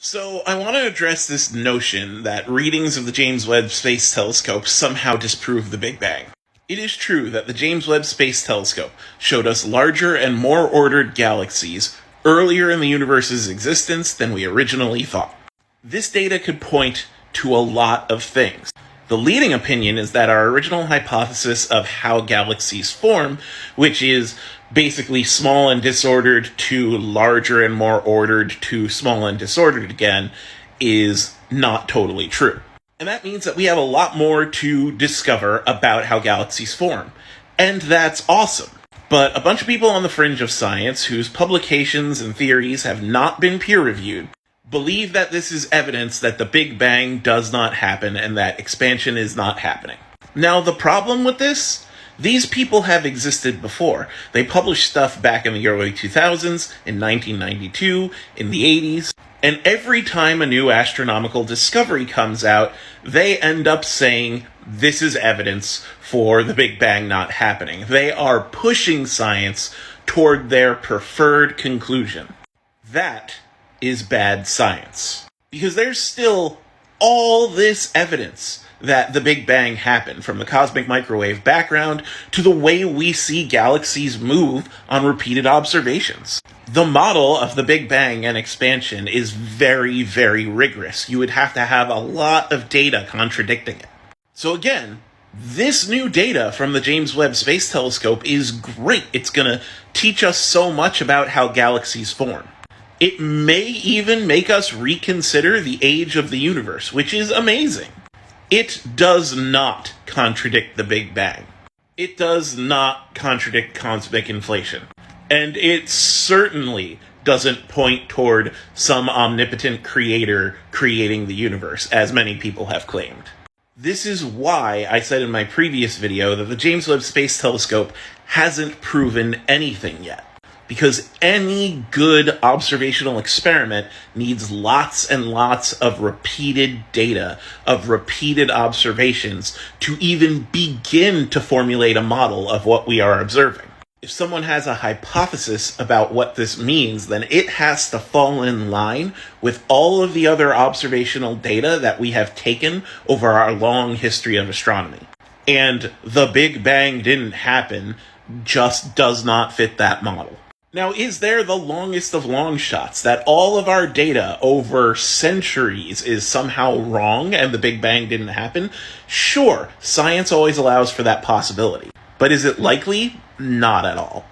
So, I want to address this notion that readings of the James Webb Space Telescope somehow disprove the Big Bang. It is true that the James Webb Space Telescope showed us larger and more ordered galaxies earlier in the universe's existence than we originally thought. This data could point to a lot of things. The leading opinion is that our original hypothesis of how galaxies form, which is basically small and disordered to larger and more ordered to small and disordered again, is not totally true. And that means that we have a lot more to discover about how galaxies form. And that's awesome. But a bunch of people on the fringe of science, whose publications and theories have not been peer-reviewed, believe that this is evidence that the Big Bang does not happen and that expansion is not happening. Now, the problem with this? These people have existed before. They published stuff back in the early 2000s, in 1992, in the 80s, and every time a new astronomical discovery comes out, they end up saying, this is evidence for the Big Bang not happening. They are pushing science toward their preferred conclusion. That is bad science. Because there's still all this evidence that the Big Bang happened, from the cosmic microwave background to the way we see galaxies move on repeated observations. The model of the Big Bang and expansion is very, very rigorous. You would have to have a lot of data contradicting it. So again, this new data from the James Webb Space Telescope is great. It's going to teach us so much about how galaxies form. It may even make us reconsider the age of the universe, which is amazing. It does not contradict the Big Bang. It does not contradict cosmic inflation. And it certainly doesn't point toward some omnipotent creator creating the universe, as many people have claimed. This is why I said in my previous video that the James Webb Space Telescope hasn't proven anything yet. Because any good observational experiment needs lots and lots of repeated data, of repeated observations, to even begin to formulate a model of what we are observing. If someone has a hypothesis about what this means, then it has to fall in line with all of the other observational data that we have taken over our long history of astronomy. And the Big Bang didn't happen just does not fit that model. Now, is there the longest of long shots that all of our data over centuries is somehow wrong and the Big Bang didn't happen? Sure, science always allows for that possibility. But is it likely? Not at all.